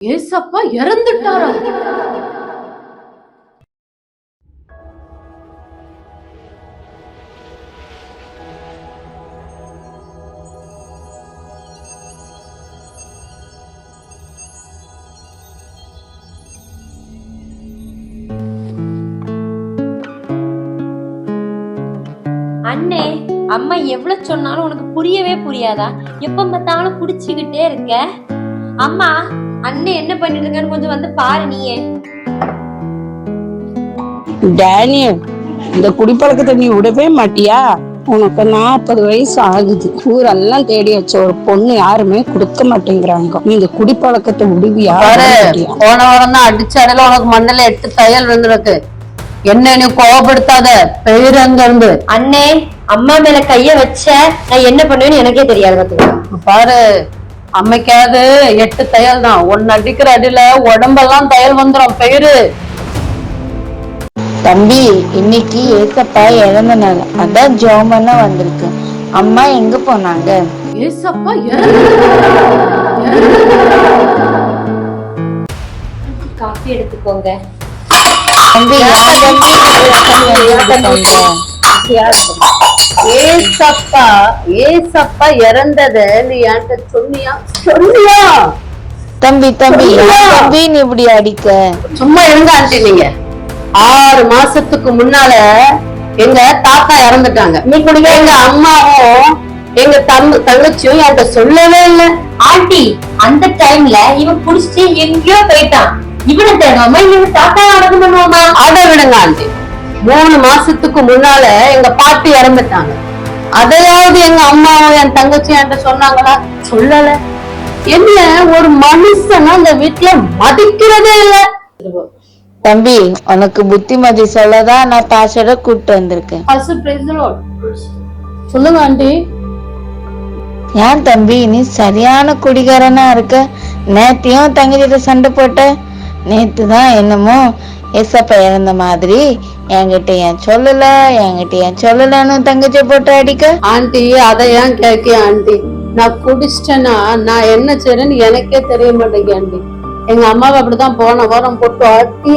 ஏசப்பா இறந்துட்டாரா? அண்ணே, அம்மா எவ்வளவு சொன்னாலும் உனக்கு புரியவே புரியாதா? எப்ப பார்த்தாலும் குடிச்சுக்கிட்டே இருக்க. அம்மா, அண்ணே என்ன பண்ணிட்டு இருக்கான்னு கொஞ்சம் வந்து பாரு நீயே. டேனியல், இந்த குடிப்பழக்கத்தை நீ விடவே மாட்டியா? உனக்கு 40 வயசு ஆகுது. ஊரெல்லாம் தேடி வச்ச ஒரு பொண்ணு யாருமே கொடுக்க மாட்டேங்கிறாங்க. நீ இந்த குடிப்பழக்கத்தை விடுவியா? போன வாரம் தான் அடிச்ச அடையில உனக்கு மண்டல 8 தையல் வந்துருக்கு. என்ன நீ கோவப்படுத்தாத, பெயர் அங்க இருந்து. அண்ணே, அம்மா மேல கைய வச்ச நான் என்ன பண்ணுவேன்னு எனக்கே தெரியாது. பாரு, அம்மைக்காவது 8 தையல் தான். ஒன்னு அடிக்கிற அடியில உடம்பெல்லாம் தையல் வந்துடும். பெயரு தம்பி, இன்னைக்கு ஏசப்பா இறந்த நாள், அதான் ஜோமனா வந்திருக்கு. அம்மா எங்க போனாங்க? ஏசப்பா காஃபி எடுத்துக்கோங்க. தம்பி, ஏசப்பா இறந்தது நீ என்கிட்ட சொன்னியா? தம்பி தம்பி, நீ இப்படி அடிக்க? சும்மா இருங்க ஆண்டி. நீங்க 6 மாசத்துக்கு முன்னால எங்க தாத்தா இறந்துட்டாங்க. எங்க அம்மாவும் எங்க தங்கச்சியும் என்கிட்ட சொல்லவே இல்லை. ஆண்டி, அந்த டைம்ல இவன் குடிச்சிட்டு எங்கேயோ போயிட்டான். இவனை தேடுவோமா இவங்க தாத்தா அடக்கம் பண்ணுவோமா? அதை விடுங்க ஆண்டி. 3 மாசத்துக்கு முன்னால எங்க பாட்டி இறந்துட்டாங்க. அதையாவது எங்க அம்மாவும் என் தங்கச்சியும் என்கிட்ட சொன்னாங்களா? சொல்லல. என்ன ஒரு மனுஷனா அந்த வீட்டுல மதிக்கிறதே இல்ல. தம்பி, உனக்கு புத்திமதி சொல்லதான் நான் பாசட கூப்பிட்டு வந்திருக்கேன். சொல்லுங்க ஆண்டி. ஏன் தம்பி, நீ சரியான குடிகாரனா இருக்க. நேத்தையும் தங்கச்சிட்ட சண்டை போட்ட. நேத்து தான் என்னமோ ஏசப்பா இறந்த மாதிரி என்கிட்ட ஏன் சொல்லலன்னு தங்கச்சியை போட்டு அடிக்க. ஆண்டி, அதை ஏன் கேட்க ஆண்டி? நான் குடிச்சிட்டேன்னா நான் என்ன செய்யறேன்னு எனக்கே தெரிய மாட்டேங்க ஆண்டி. எங்க அம்மாவை அப்படிதான் போன வாரம் போட்டு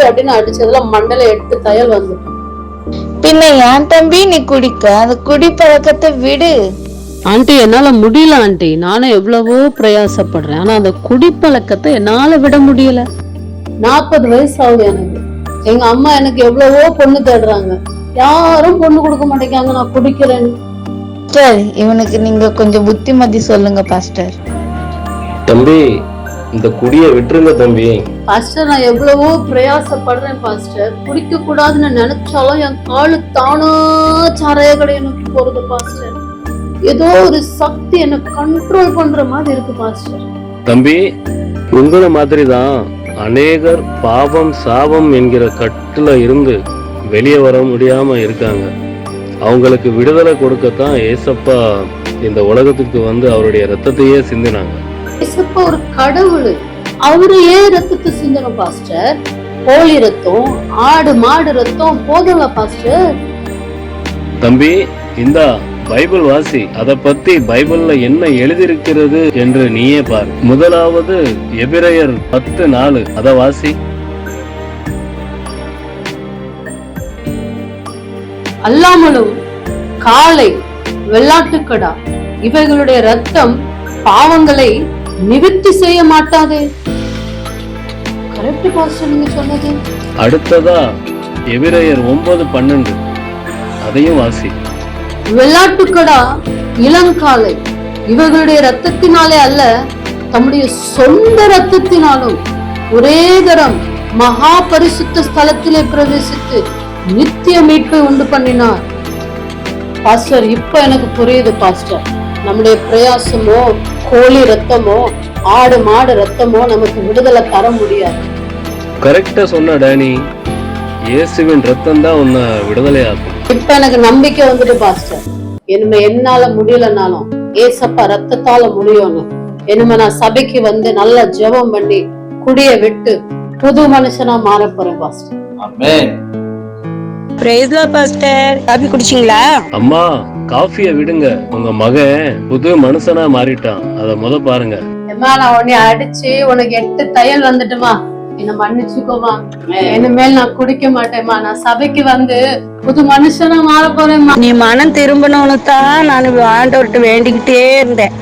அப்படின்னு அடிச்சதுல மண்டல 8 தையல் வந்து. பின்ன ஏன் தம்பி நீ குடிக்க? அந்த குடி பழக்கத்தை விடு. ஆண்டி, என்னால முடியல ஆண்டி. நானும் எவ்வளவோ பிரயாசப்படுறேன். ஆனா அந்த குடிப்பழக்கத்தை என்னால விட முடியல. 40 வயசு ஆகுது எனக்கு. எங்க அம்மா எனக்கு எவ்வளவோ பொண்ணு தேடுறாங்க. யாரும் பொண்ணு கொடுக்க மாட்டேங்காங்க. நான் குடிக்கிறேன். சரி, இவனுக்கு நீங்க கொஞ்சம் புத்திமதி சொல்லுங்க பாஸ்டர். தம்பி, இந்த குடிய விட்டுருங்க தம்பி. பாஸ்டர், நான் எவ்வளவோ பிரயாசப்படுறேன் பாஸ்டர். குடிக்க கூடாதுன்னு நினைச்சாலும் என் காலு தானா சாராய கடையை நோக்கி போறது பாஸ்டர். ஏதோ ஒரு சக்தி என்ன கண்ட்ரோல் பண்ற மாதிரி இருக்கு பாஸ்டர். தம்பி, உங்களை மாதிரி தான் அநேகர் பாவம் சாபம் என்கிற கட்டுல இருந்து வெளியே வர முடியாம இருக்காங்க. அவங்களுக்கு விடுதலை கொடுக்கத்தான் ஏசப்பா இந்த உலகத்துக்கு வந்து அவருடைய ரத்தத்தையே சிந்தினாங்க. ஏசப்பா ஒரு கடவுள். அவரு ஏன் ரத்தத்தை சிந்தணும் பாஸ்டர்? கோழி ரத்தம், ஆடு மாடு ரத்தம் போதும்ல பாஸ்டர். தம்பி, இந்தா பைபிள் வாசி. அத பத்தி பைபிள்ல என்ன எழுதியிருக்கிறது என்று நீயே பார். முதலாவது எபிரேயர் 10:4. அத வாசி. அல்லாமலும் காளை, வெள்ளாட்டுக்கடா இவைகளுடைய ரத்தம் பாவங்களை நிவர்த்தி செய்ய மாட்டாதே. கரெக்ட் பாஸ்டர் நீங்க சொன்னது. அடுத்ததா எபிரேயர் 9:12. அதையும் வாசி. வெள்ளாட்டுக்கடா, இளங்காலை இவர்களுடைய ரத்தத்தினாலே அல்ல, தம்முடைய சொந்த ரத்தத்தினாலும் ஒரே தரம் மகா பரிசுத்த ஸ்தலத்திலே பிரவேசித்து நித்திய மீட்பை உண்டு பண்ணினார். பாஸ்டர், இப்ப எனக்கு புரியுது பாஸ்டர். நம்முடைய பிரயாசமோ கோழி ரத்தமோ ஆடு மாடு ரத்தமோ நமக்கு விடுதலை தர முடியாது. கரெக்டா சொன்ன டேனி. இயேசுவின் ரத்தம் தான் உன்னை விடுதலையாக்கும். இப்ப எனக்கு நம்பிக்கை வந்துட்டு பாஸ்டர். இனிமே என்னால முடியலனாலும் ஏசப்பா ரத்தத்தால முடியும்னு இனிமே நான் சபைக்கு வந்து நல்லா ஜெபம் பண்ணி குடிய விட்டு புது மனுஷனா மாற போறேன் pastor. Amen. Praise Lord pastor. Coffee குடிச்சீங்களா? அம்மா, காஃபிய விடுங்க. உங்க மகன் புது மனுஷனா மாறிட்டான். அத முத பாருங்க. ஏம்மா நான் உன்னை அடிச்சு உனக்கு 8 தையல் வந்துட்டுமா, என்ன மன்னிச்சுக்கோமா. இனிமேல் நான் குடிக்க மாட்டேம்மா. நான் சபைக்கு வந்து புது மனுஷனா மாற போறேம்மா. நீ மனம் திரும்பணும்னு தான் நான் ஆண்டவர்கிட்ட வேண்டிக்கிட்டே இருந்தேன்.